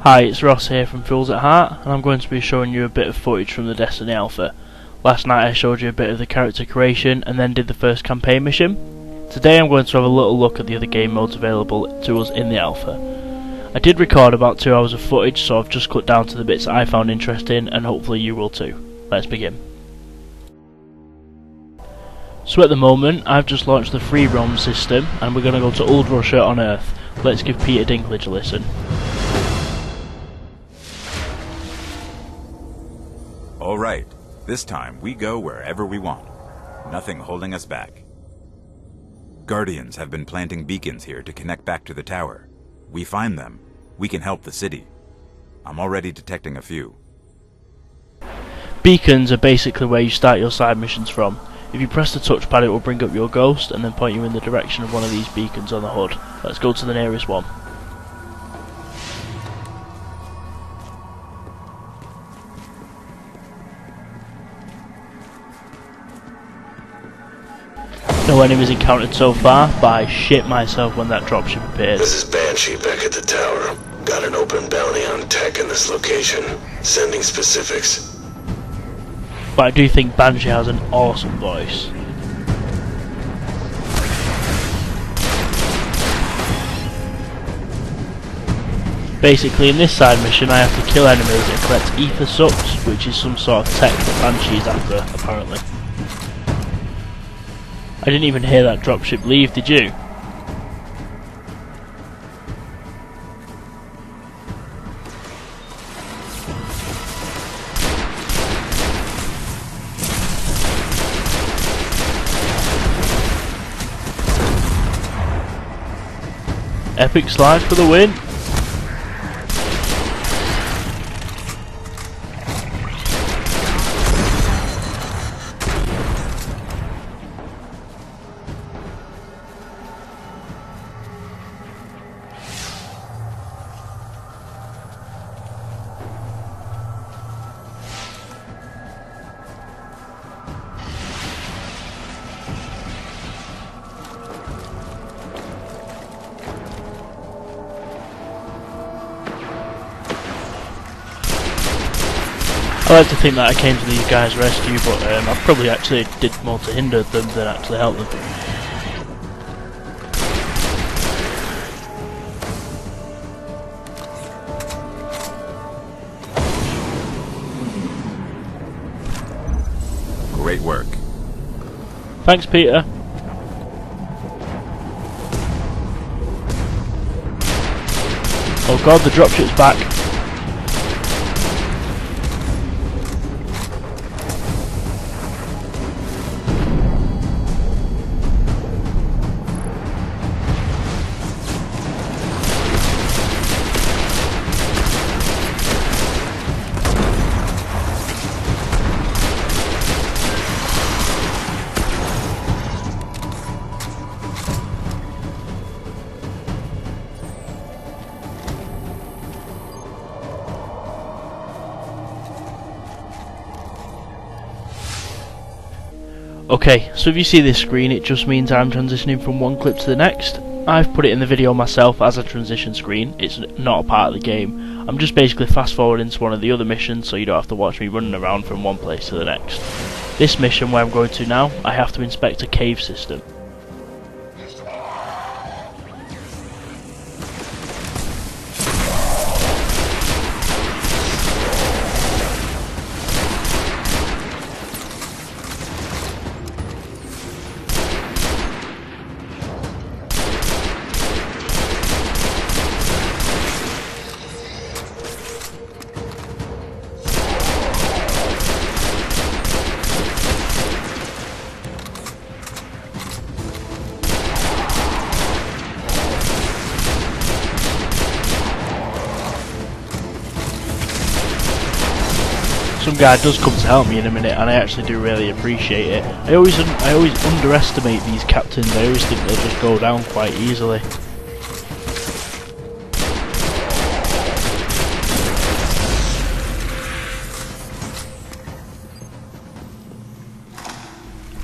Hi, it's Ross here from Fools at Heart, and I'm going to be showing you a bit of footage from the Destiny Alpha. Last night I showed you a bit of the character creation and then did the first campaign mission. Today I'm going to have a little look at the other game modes available to us in the Alpha. I did record about 2 hours of footage, so I've just cut down to the bits I found interesting, and hopefully you will too. Let's begin. So at the moment, I've just launched the free roam system, and we're going to go to Old Russia on Earth. Let's give Peter Dinklage a listen. Alright, this time we go wherever we want. Nothing holding us back. Guardians have been planting beacons here to connect back to the tower. We find them, we can help the city. I'm already detecting a few. Beacons are basically where you start your side missions from. If you press the touchpad it will bring up your ghost and then point you in the direction of one of these beacons on the HUD. Let's go to the nearest one. No enemies encountered so far, but I shit myself when that dropship appeared. This is Banshee back at the tower. Got an open bounty on tech in this location. Sending specifics. But I do think Banshee has an awesome voice. Basically in this side mission I have to kill enemies and collect ether sucks, which is some sort of tech that Banshee is after, apparently. I didn't even hear that dropship leave, did you? Epic slide for the win! I like to think that I came to these guys' rescue, but I probably actually did more to hinder them than actually help them. Great work. Thanks, Peter. Oh god, the dropship's back. Okay, so if you see this screen it just means I'm transitioning from one clip to the next. I've put it in the video myself as a transition screen, it's not a part of the game. I'm just basically fast forwarding to one of the other missions so you don't have to watch me running around from one place to the next. This mission where I'm going to now, I have to inspect a cave system. Some guy does come to help me in a minute and I actually do really appreciate it. I always underestimate these captains. I always think they'll just go down quite easily.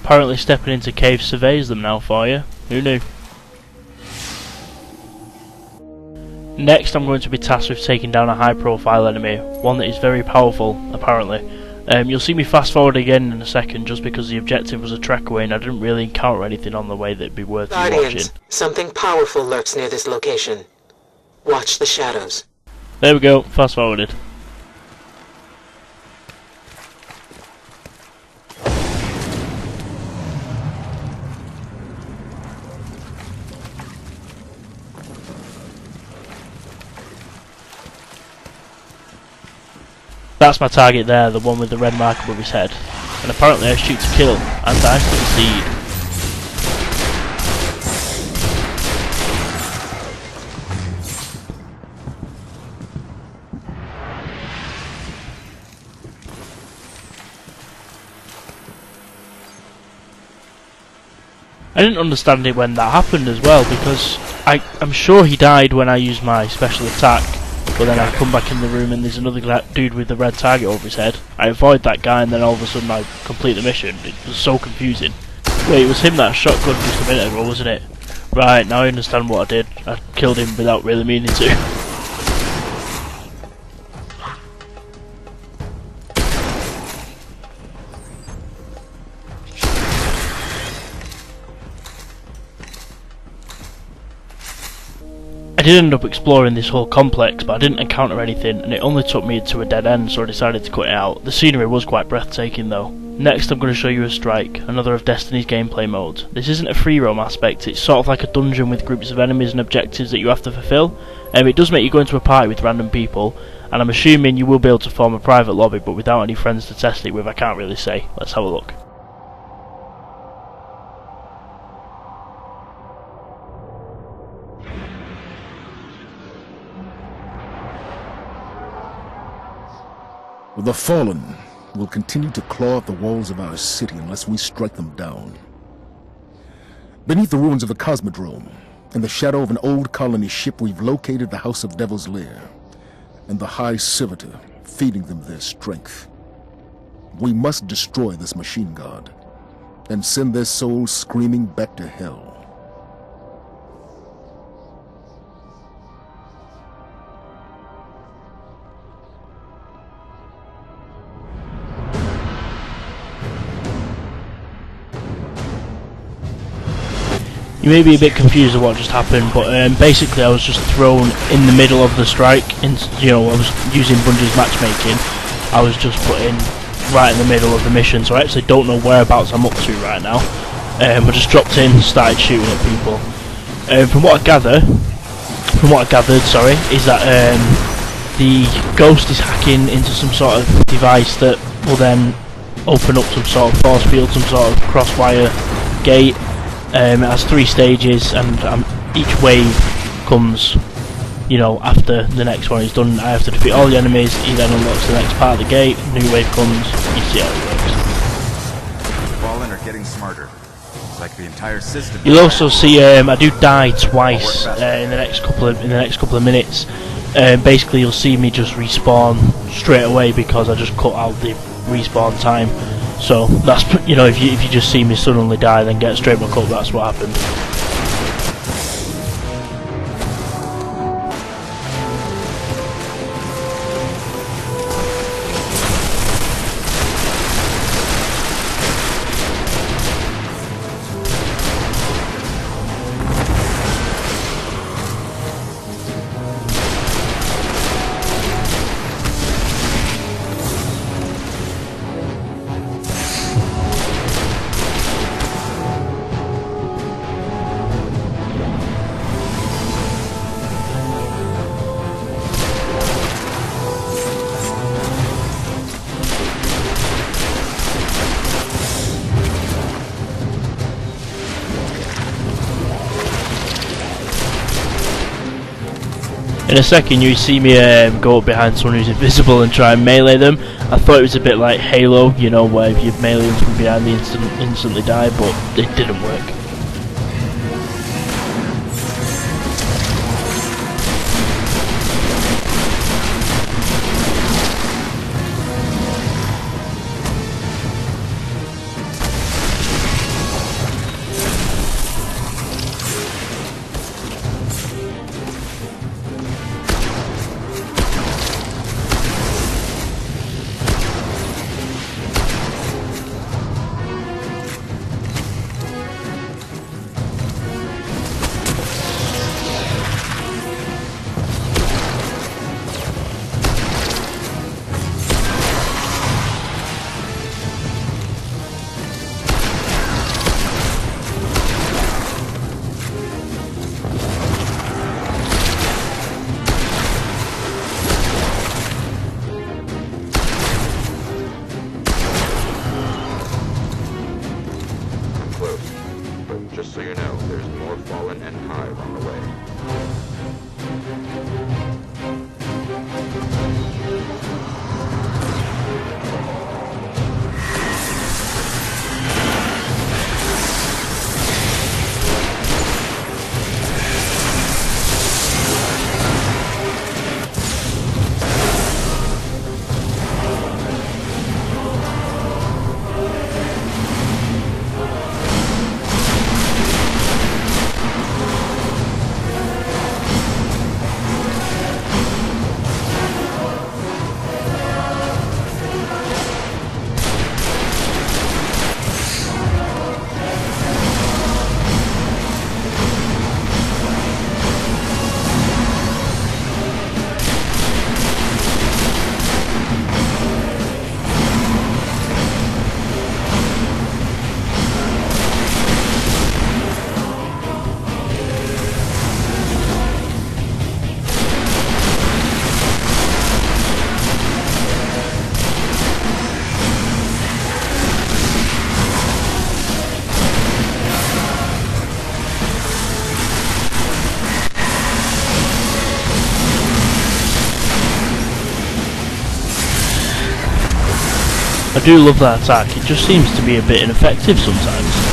Apparently stepping into cave surveys them now for you. Who knew? Next I'm going to be tasked with taking down a high profile enemy, one that is very powerful, apparently. You'll see me fast forward again in a second just because the objective was a trek away and I didn't really encounter anything on the way that'd be worth you watching. Guardians, something powerful lurks near this location. Watch the shadows. There we go, fast forwarded. That's my target there, the one with the red mark above his head. And apparently I shoot to kill, and I succeed. I didn't understand it when that happened as well, because I'm sure he died when I used my special attack. But then I come back in the room and there's another dude with the red target over his head. I avoid that guy and then all of a sudden I complete the mission. It was so confusing. Wait, it was him that shotgun just a minute ago, wasn't it? Right, now I understand what I did. I killed him without really meaning to. I did end up exploring this whole complex, but I didn't encounter anything, and it only took me to a dead end, so I decided to cut it out. The scenery was quite breathtaking though. Next I'm going to show you a strike, another of Destiny's gameplay modes. This isn't a free roam aspect, it's sort of like a dungeon with groups of enemies and objectives that you have to fulfill. It does make you go into a party with random people, and I'm assuming you will be able to form a private lobby, but without any friends to test it with I can't really say. Let's have a look. The Fallen will continue to claw at the walls of our city unless we strike them down. Beneath the ruins of the Cosmodrome, in the shadow of an old colony ship, we've located the House of Devil's Lair, and the High Servitor, feeding them their strength. We must destroy this machine god, and send their souls screaming back to hell. You may be a bit confused of what just happened, but basically I was just thrown in the middle of the strike. I was using Bungie's matchmaking. I was just put in right in the middle of the mission, so I actually don't know whereabouts I'm up to right now. I just dropped in, started shooting at people. From what I gathered, is that the ghost is hacking into some sort of device that will then open up some sort of force field, some sort of crosswire gate. It has 3 stages, and each wave comes, after the next one is done. I have to defeat all the enemies. He then unlocks the next part of the gate. New wave comes. You see how it works. The Fallen are getting smarter. It's like the entire system. You'll also see I do die twice in the next couple of minutes. Basically, you'll see me just respawn straight away because I just cut out the respawn time. So that's if you just see me suddenly die, then get straight back up. That's what happened. In a second you see me go up behind someone who's invisible and try and melee them. I thought it was a bit like Halo, where if you melee them from behind they instantly die, but it didn't work. more Fallen and Hive on the way. I do love that attack, it just seems to be a bit ineffective sometimes.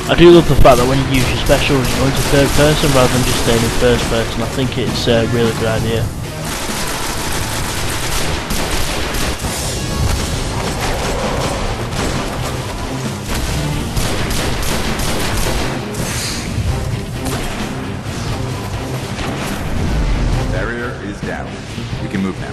I do love the fact that when you use your specials you go into third person rather than just staying in first person. I think it's a really good idea. Barrier is down. We can move now.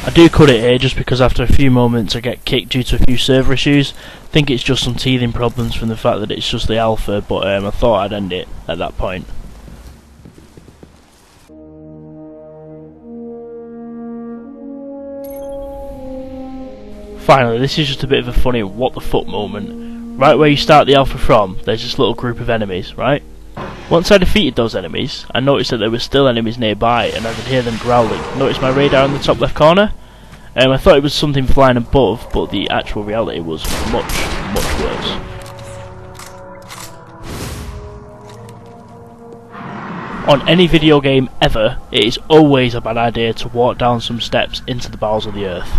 I do cut it here just because after a few moments I get kicked due to a few server issues. I think it's just some teething problems from the fact that it's just the alpha, but I thought I'd end it at that point. Finally, this is just a bit of a funny what the fuck moment. Right where you start the alpha from, there's this little group of enemies, right? Once I defeated those enemies, I noticed that there were still enemies nearby and I could hear them growling. Notice my radar in the top left corner? I thought it was something flying above, but the actual reality was much, much worse. On any video game ever, it is always a bad idea to walk down some steps into the bowels of the earth.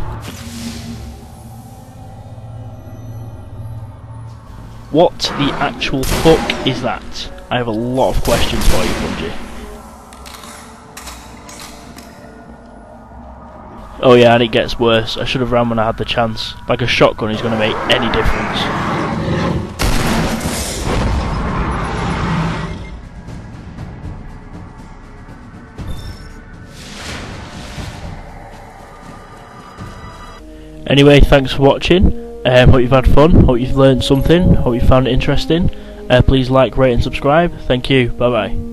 What the actual fuck is that? I have a lot of questions for you, Bungie. Oh yeah, and it gets worse. I should have ran when I had the chance. Like a shotgun is going to make any difference. Anyway, thanks for watching. Hope you've had fun, hope you've learned something, hope you found it interesting. Please like, rate and subscribe. Thank you, bye bye.